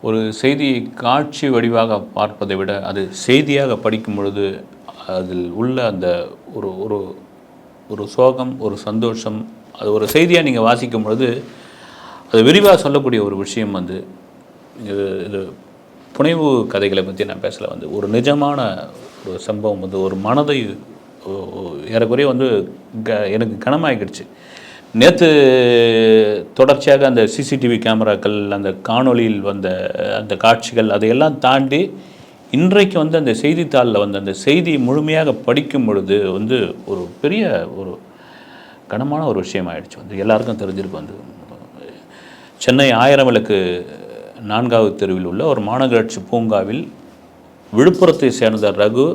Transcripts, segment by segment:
ஒரு செய்தியை காட்சி வடிவாக பார்ப்பதை விட அது செய்தியாக படிக்கும் பொழுது அதில் உள்ள அந்த ஒரு ஒரு ஒரு சோகம், ஒரு சந்தோஷம், அது ஒரு செய்தியாக நீங்கள் வாசிக்கும் பொழுது அது விரிவாக சொல்லக்கூடிய ஒரு விஷயம் வந்து இது புனைவு கதைகளை பற்றி நான் பேசலை. வந்து ஒரு நிஜமான ஒரு சம்பவம் வந்து ஒரு மனதை ஏறக்குறைய வந்து எனக்கு கனமாகிடுச்சு. நேற்று தொடர்ச்சியாக அந்த சிசிடிவி கேமராக்கள், அந்த காணொலியில் வந்த அந்த காட்சிகள், அதையெல்லாம் தாண்டி இன்றைக்கு வந்து அந்த செய்தித்தாளில் வந்து அந்த செய்தி முழுமையாக படிக்கும் பொழுது வந்து ஒரு பெரிய ஒரு கனமான ஒரு விஷயமாயிடுச்சு. வந்து எல்லாருக்கும் தெரிஞ்சிருக்கு. வந்து சென்னை 1000 விளக்கு 4வது தெருவில் உள்ள ஒரு மாநகராட்சி பூங்காவில் விழுப்புரத்தை சேர்ந்த ரகு,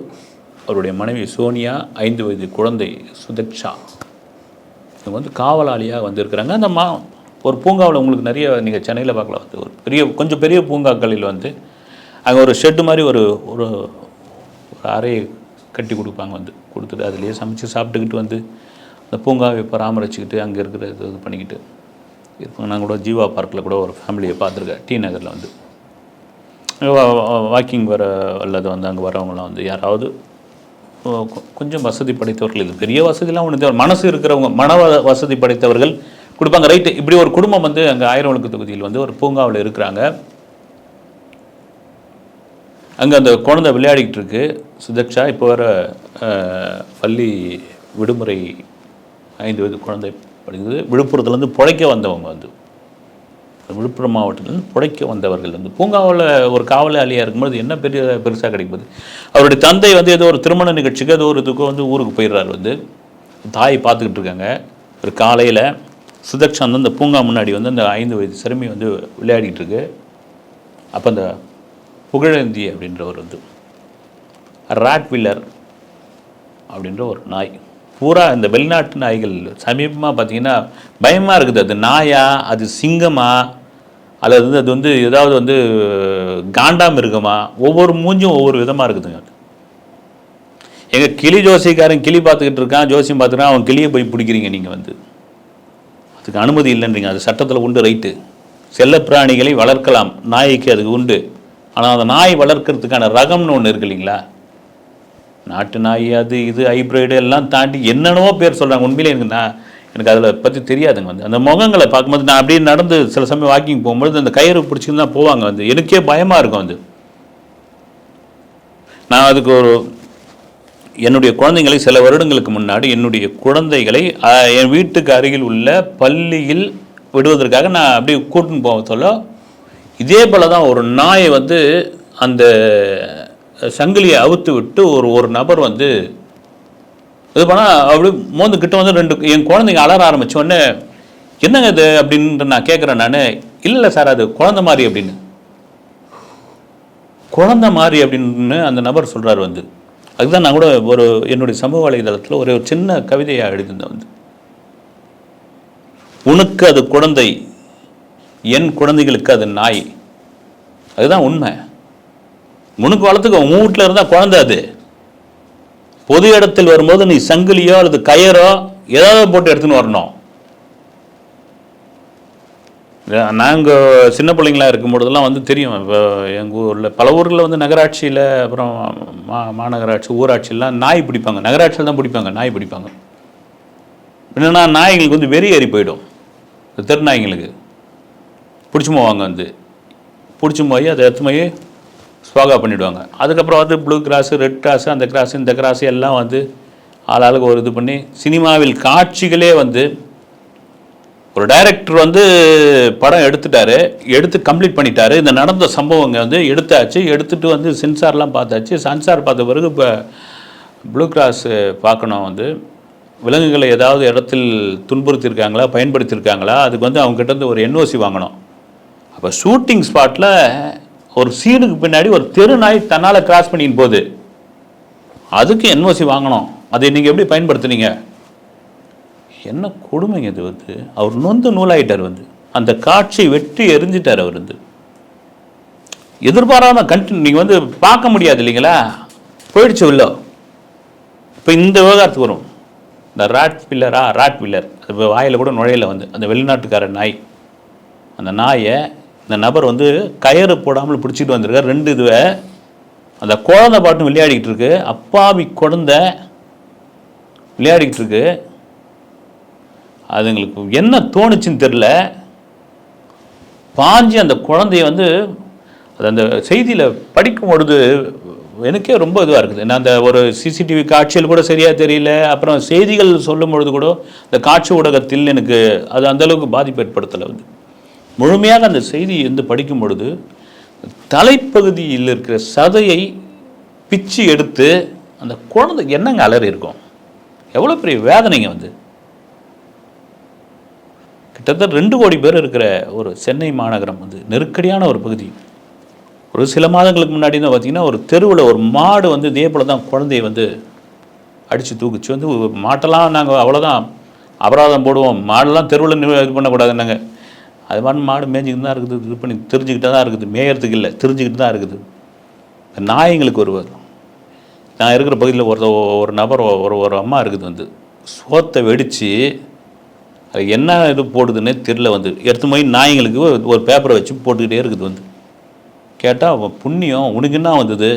அவருடைய மனைவி சோனியா, 5 வயது குழந்தை சுதக்ஷா, இவங்க வந்து காவலாளியாக வந்திருக்கிறாங்க. அந்த ஒரு பூங்காவில் உங்களுக்கு நிறைய நீங்கள் சென்னையில் பார்க்கலாம். வந்து ஒரு கொஞ்சம் பெரிய பூங்காக்களில் வந்து அங்கே ஒரு ஷெட்டு மாதிரி ஒரு ஒரு அறையை கட்டி கொடுப்பாங்க. வந்து கொடுத்துட்டு அதுலேயே சமைச்சு சாப்பிட்டுக்கிட்டு வந்து அந்த பூங்காவை பராமரிச்சுக்கிட்டு அங்கே இருக்கிற இது பண்ணிக்கிட்டு இருப்பாங்க. நான் கூட ஜீவா பார்க்கில் கூட ஒரு ஃபேமிலியை பார்த்துருக்கேன், டி நகரில். வந்து வாக்கிங் வர அல்லது வந்து அங்கே வரவங்களாம் வந்து யாராவது கொஞ்சம் வசதி படைத்தவர்கள், இது பெரிய வசதிலாம் ஒன்று, மனசு இருக்கிறவங்க, மன வசதி படைத்தவர்கள் கொடுப்பாங்க. ரைட்டு, இப்படி ஒரு குடும்பம் வந்து அங்கே 1000 விளக்கு தொகுதியில் வந்து ஒரு பூங்காவில் இருக்கிறாங்க. அங்கே அந்த குழந்தை விளையாடிக்கிட்டு இருக்கு சுதக்ஷா. இப்போ வர பள்ளி விடுமுறை, 5 வயது குழந்தை படிக்குது. விழுப்புரத்துலேருந்து பிழைக்க வந்தவங்க, வந்து விழுப்புரம் மாவட்டத்திலேருந்து பிழைக்க வந்தவர்கள் வந்து பூங்காவில் ஒரு காவலாளியாக இருக்கும்போது என்ன பெருசாக கிடைக்குது. அவருடைய தந்தை வந்து ஏதோ ஒரு திருமண நிகழ்ச்சிக்கு ஏதோ ஒரு இதுக்கு வந்து ஊருக்கு போயிடுறாரு. வந்து தாய் பார்த்துக்கிட்டு இருக்காங்க. ஒரு காலையில் சுதக்ஷா வந்து அந்த பூங்கா முன்னாடி வந்து அந்த 5 வயது சிறுமி வந்து விளையாடிட்டு இருக்கு. அப்போ அந்த புகழேந்தி அப்படின்றவர் வந்து ராட் வில்லர் அப்படின்ற ஒரு நாய், பூரா இந்த வெளிநாட்டு நாய்கள் சமீபமாக பார்த்தீங்கன்னா பயமாக இருக்குது. அது நாயா, அது சிங்கமா, அல்லது வந்து அது வந்து ஏதாவது வந்து காண்டாம் இருக்குமா, ஒவ்வொரு மூஞ்சும் ஒவ்வொரு விதமாக இருக்குதுங்க. எங்கள் கிளி ஜோசிக்காரன் கிளி பார்த்துக்கிட்டு இருக்கான், ஜோசியம் பார்த்துக்கலாம், அவன் கிளியை போய் பிடிக்கிறீங்க நீங்கள். வந்து அதுக்கு அனுமதி இல்லைன்றீங்க. அது சட்டத்தில் உண்டு, ரைட்டு. செல்லப்பிராணிகளை வளர்க்கலாம், நாய்க்கு அதுக்கு உண்டு. ஆனால் அந்த நாய் வளர்க்கறதுக்கான ரகம்னு ஒன்று இருக்கு இல்லைங்களா, நாட்டு நாய், அது இது ஹைப்ரிடு எல்லாம் தாண்டி என்னென்னவோ பேர் சொல்கிறாங்க. உண்மையிலே எனக்கு அதில் பற்றி தெரியாதுங்க. வந்து அந்த முகங்களை பார்க்கும்போது நான் அப்படியே நடந்து சில சமயம் வாக்கிங் போகும்போது அந்த கயிறு பிடிச்சின்னு தான் போவாங்க. வந்து எனக்கே பயமாக இருக்கும். வந்து நான் அதுக்கு என்னுடைய குழந்தைகளை சில வருடங்களுக்கு முன்னாடி என்னுடைய குழந்தைகளை என் வீட்டுக்கு அருகில் உள்ள பள்ளியில் விடுவதற்காக நான் அப்படியே கூட்டின்னு போக சொல்ல, இதே போல் தான் ஒரு நாயை வந்து அந்த சங்கிலியை அவுத்து விட்டு ஒரு நபர் வந்து இது பண்ணால் அப்படி மோந்துக்கிட்ட வந்து 2 என் குழந்தைங்க அலற ஆரம்பித்தோடனே என்னங்க இது அப்படின்னு நான் கேட்குறேன். நான் இல்லை சார், அது குழந்தை மாதிரி அப்படின்னு. குழந்தை மாதிரி அப்படின்னு அந்த நபர் சொல்கிறார். வந்து அதுதான் நான் கூட என்னுடைய சமூக வலைதளத்தில் ஒரு சின்ன கவிதையாக எழுதியிருந்தேன். வந்து உனக்கு அது குழந்தை, என் குழந்தைகளுக்கு அது நாய். அதுதான் உண்மை. உனக்கு வளர்த்துக்கோ, உன் வீட்டில் இருந்தால் குழந்தை. அது பொது இடத்தில் வரும்போது நீ சங்கிலியோ அல்லது கயரோ ஏதாவது போட்டு எடுத்துன்னு வரணும். நாங்கள் சின்ன பிள்ளைங்களாக இருக்கும் பொழுதெல்லாம் வந்து தெரியும். இப்போ எங்கள் ஊரில் பல ஊரில் வந்து நகராட்சியில், அப்புறம் மாநகராட்சி, ஊராட்சியெல்லாம் நாய் பிடிப்பாங்க. நகராட்சியில் தான் பிடிப்பாங்க, நாய் பிடிப்பாங்க. என்னென்னா நாய்களுக்கு வந்து வெறி ஏறி போயிடும். தெரு நாய்களுக்கு பிடிச்சி போவாங்க. வந்து பிடிச்சி போய் அதை எடுத்து போய் ஸ்வாகா பண்ணிவிடுவாங்க. அதுக்கப்புறம் வந்து ப்ளூ கிராஸு, ரெட் கிராஸு, அந்த கிராஸு, இந்த கிராஸு எல்லாம் வந்து ஆளாளுக்கு ஒரு இது பண்ணி சினிமாவில் காட்சிகளே வந்து ஒரு டைரக்டர் வந்து படம் எடுத்து கம்ப்ளீட் பண்ணிட்டாரு. இந்த நடந்த சம்பவங்க வந்து எடுத்தாச்சு, எடுத்துகிட்டு வந்து சென்சார்லாம் பார்த்தாச்சு. சென்சார் பார்த்த பிறகு இப்போ ப்ளூ கிராஸ் பார்க்கணும். வந்து விலங்குகளை ஏதாவது இடத்தில் துன்புறுத்தியிருக்காங்களா, பயன்படுத்தியிருக்காங்களா, அதுக்கு வந்து அவங்ககிட்ட வந்து ஒரு என்ஓசி வாங்கணும். அப்போ ஷூட்டிங் ஸ்பாட்டில் ஒரு சீனுக்கு பின்னாடி ஒரு தெரு நாய் தன்னால் கிராஸ் பண்ணின்னு போகுது, அதுக்கு என்ஓசி வாங்கணும். அதை நீங்கள் எப்படி பயன்படுத்துனீங்க? என்ன கொடுமைங்க இது. வந்து அவர் நொந்து நூலாயிட்டார். வந்து அந்த காட்சியை வெற்றி எரிஞ்சிட்டார். அவர் வந்து எதிர்பாராம நீங்கள் வந்து பார்க்க முடியாது இல்லைங்களா, போயிடுச்சு உள்ள. இப்போ இந்த விவகாரத்துக்கு வரும். இந்த ராட் வில்லர் அது வாயில் கூட நுழையில. வந்து அந்த வெளிநாட்டுக்கார நாய், அந்த நாயை இந்த நபர் வந்து கயிறு போடாமல் பிடிச்சிட்டு வந்திருக்கார். 2 இதுவை அந்த குழந்தை பாட்டும் விளையாடிக்கிட்டு இருக்கு. அப்பாவி குழந்தை விளையாடிக்கிட்டு இருக்கு. அதுங்களுக்கு என்ன தோணுச்சுன்னு தெரில, பாஞ்சி அந்த குழந்தைய வந்து அது அந்த செய்தியில் படிக்கும் பொழுது எனக்கே ரொம்ப இதுவாக இருக்குது. நான் அந்த ஒரு சிசிடிவி காட்சியில் கூட சரியாக தெரியல, அப்புறம் செய்திகள் சொல்லும் பொழுது கூட இந்த காட்சி ஊடகத்தில் எனக்கு அது அந்தளவுக்கு பாதிப்பு ஏற்படுத்தலை. வந்து முழுமையாக அந்த செய்தி வந்து படிக்கும் பொழுது தலைப்பகுதியில் இருக்கிற சதையை பிச்சு எடுத்து அந்த குழந்தை என்னங்க அலறி இருக்கும், எவ்வளோ பெரிய வேதனைங்க. வந்து கிட்டத்தட்ட 2 கோடி பேர் இருக்கிற ஒரு சென்னை மாநகரம் வந்து நெருக்கடியான ஒரு பகுதி. ஒரு சில மாதங்களுக்கு முன்னாடி தான் பார்த்திங்கன்னா ஒரு தெருவில் ஒரு மாடு வந்து இதே போல் தான் குழந்தைய வந்து அடித்து தூக்குச்சு. வந்து மாட்டெல்லாம் நாங்கள் அவ்வளோதான் அபராதம் போடுவோம், மாடெல்லாம் தெருவில் இது பண்ணக்கூடாதுன்னாங்க. அது மாதிரி மாடு மேய்ஞ்சிக்கிட்டு தான் இருக்குது, இது பண்ணி தெரிஞ்சுக்கிட்டு தான் இருக்குது, மேயறதுக்கு இல்லை, தெரிஞ்சுக்கிட்டு தான் இருக்குது. நாய்ங்களுக்கு ஒருவர் நான் இருக்கிற பகுதியில் ஒரு நபர் ஒரு அம்மா இருக்குது, வந்து சோத்தை வெடித்து அது என்ன இது போடுதுன்னே தெரில, வந்து எடுத்து போய் நாய்ங்களுக்கு ஒரு பேப்பரை வச்சு போட்டுக்கிட்டே இருக்குது. வந்து கேட்டால் புண்ணியம் உனக்கு என்ன வந்தது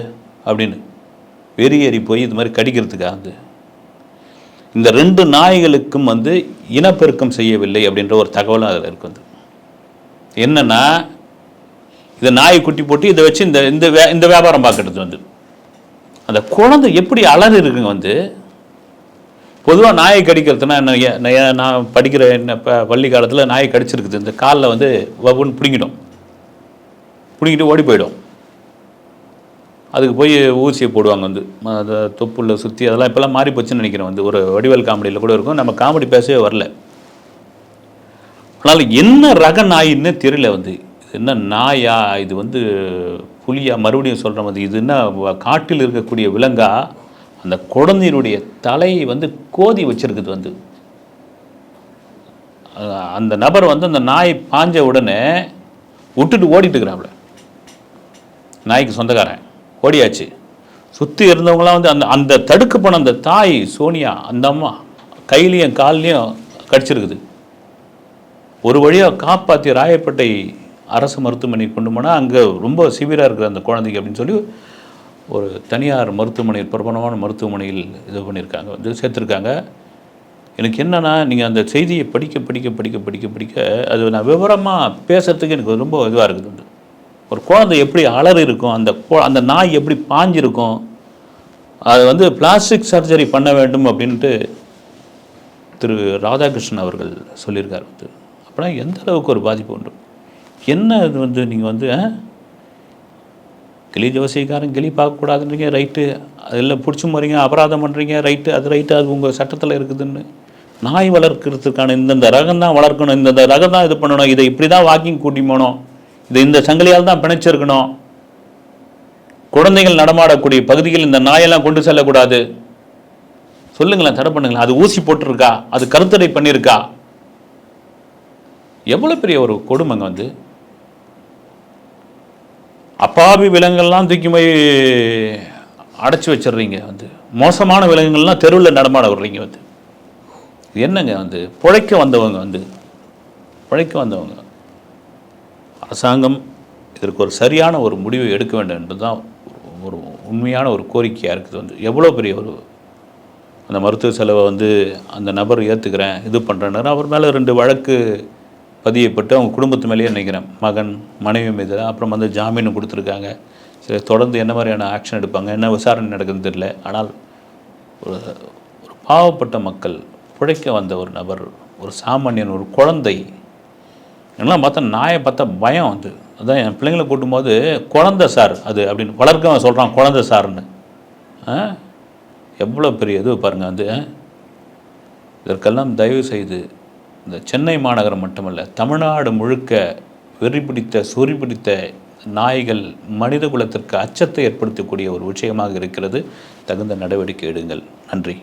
அப்படின்னு வெறி ஏறி போய் இது மாதிரி கடிக்கிறதுக்காக வந்து இந்த 2 நாய்களுக்கும் வந்து இனப்பெருக்கம் செய்யவில்லை அப்படின்ற ஒரு தகவலும் அதில் இருக்கு. வந்து என்னென்னா இதை நாய் குட்டி போட்டு இதை வச்சு இந்த வியாபாரம் பார்க்கறது. வந்து அந்த குழந்தை எப்படி அலறி இருக்குங்க. வந்து பொதுவாக நாயை கடிக்கிறதுனா நான் படிக்கிற என்ன பள்ளி காலத்தில் நாயை கடிச்சிருக்குது, இந்த காலில் வந்து வகுன்னு பிடிங்கிட்டு ஓடி போயிடும். அதுக்கு போய் ஊசியை போடுவாங்க. வந்து அதை தொப்புள்ள சுற்றி அதெல்லாம் இப்போல்லாம் மாறி போச்சுன்னு நினைக்கிறேன். வந்து ஒரு வடிவேல் காமெடியில் கூட இருக்கும், நம்ம காமெடி பேசவே வரல. ஆனால் என்ன ரக நாயின்னு தெரியல. வந்து என்ன நாயா, இது வந்து புலியா, மறுபடியும் சொல்கிற மாதிரி இது என்ன காட்டில் இருக்கக்கூடிய விலங்கா, அந்த குழந்தையினுடைய தலையை வந்து கோதி வச்சிருக்குது. வந்து அந்த நபர் வந்து அந்த நாய் பாஞ்ச உடனே விட்டுட்டு ஓடிட்டு இருக்கிறாப்புல. நாய்க்கு சொந்தக்காரன் ஓடியாச்சு. சுற்றி இருந்தவங்களாம் வந்து அந்த தடுக்க போன அந்த தாய் சோனியா, அந்த அம்மா கையிலையும் கால்லையும் கடிச்சிருக்குது. ஒரு வழியாக காப்பாற்றி ராயப்பேட்டை அரசு மருத்துவமனைக்கு கொண்டு போனால் அங்கே ரொம்ப சிவியராக இருக்குது அந்த குழந்தைக்கு அப்படின்னு சொல்லி ஒரு தனியார் மருத்துவமனையில், பிரபலமான மருத்துவமனையில் இது பண்ணியிருக்காங்க, வந்து சேர்த்துருக்காங்க. எனக்கு என்னென்னா, நீங்கள் அந்த செய்தியை படிக்க அது நான் விவரமாக பேசுகிறதுக்கு எனக்கு ரொம்ப இதுவாக இருக்குது. வந்து ஒரு குழந்தை எப்படி அலறி இருக்கும், அந்த நாய் எப்படி பாஞ்சிருக்கும், அது வந்து பிளாஸ்டிக் சர்ஜரி பண்ண வேண்டும் அப்படின்ட்டு திரு ராதாகிருஷ்ணன் அவர்கள் சொல்லியிருக்கார். வந்து அப்படின்னா எந்த அளவுக்கு ஒரு பாதிப்பு உண்டு. என்ன இது வந்து நீங்கள் வந்து கிளி ஜோசிக்காரன் கிளி பார்க்கக்கூடாதுன்றீங்க, ரைட்டு, அதெல்லாம் பிடிச்சி போகிறீங்க, அபராதம் பண்ணுறீங்க, ரைட்டு, அது உங்கள் சட்டத்தில் இருக்குதுன்னு. நாய் வளர்க்குறதுக்கான இந்தந்த ரகம் தான் வளர்க்கணும், இந்தந்த ரகம் தான் இது பண்ணணும், இதை இப்படி தான் வாக்கிங் கூட்டி போகணும், இது இந்த சங்கிலியால் தான் பிணைச்சிருக்கணும், குழந்தைகள் நடமாடக்கூடிய பகுதியில் இந்த நாயெல்லாம் கொண்டு செல்லக்கூடாது, சொல்லுங்களேன், தடை பண்ணுங்களேன். அது ஊசி போட்டிருக்கா, அது கருத்தடை பண்ணியிருக்கா, எவ்வளோ பெரிய ஒரு கொடுமைங்க. வந்து அப்பாவி விலங்குகள்லாம் தூக்கி போய் அடைச்சி வச்சிடுறீங்க. வந்து மோசமான விலங்குகள்லாம் தெருவில் நடமாட விடுறீங்க. வந்து என்னங்க, வந்து பிழைக்க வந்தவங்க அரசாங்கம் இதற்கு ஒரு சரியான ஒரு முடிவை எடுக்க வேண்டும் என்பது தான் ஒரு உண்மையான ஒரு கோரிக்கையாக இருக்குது. வந்து எவ்வளோ பெரிய ஒரு அந்த மருத்துவ செலவை வந்து அந்த நபர் ஏற்றுக்கிறேன், இது பண்ணுறேன்னு அவர் மேலே 2 வழக்கு பதியப்பட்டு அவங்க குடும்பத்து மேலேயே நினைக்கிறேன், மகன் மனைவி மீது. அப்புறம் வந்து ஜாமீன் கொடுத்துருக்காங்க. சரி, தொடர்ந்து என்ன மாதிரியான ஆக்ஷன் எடுப்பாங்க, என்ன விசாரணை நடக்குதுன்னு தெரியல. ஆனால் ஒரு பாவப்பட்ட மக்கள், பிழைக்க வந்த ஒரு நபர், ஒரு சாமானியன், ஒரு குழந்தை, என்னெல்லாம் பார்த்தா நாயை பார்த்தா பயம். வந்து அதான் என் பிள்ளைங்களை கூட்டும்போது குழந்தை சார் அது அப்படின்னு வளர்க்க சொல்கிறான், குழந்தை சார்னு. எவ்வளோ பெரிய இது பாருங்கள். வந்து இதற்கெல்லாம் தயவு செய்து இந்த சென்னை மாநகரம் மட்டுமல்ல, தமிழ்நாடு முழுக்க வெறி பிடித்த சொறி பிடித்த நாய்கள் மனித குலத்திற்கு அச்சத்தை ஏற்படுத்தக்கூடிய ஒரு விஷயமாக இருக்கிறது. தகுந்த நடவடிக்கை எடுங்கள். நன்றி.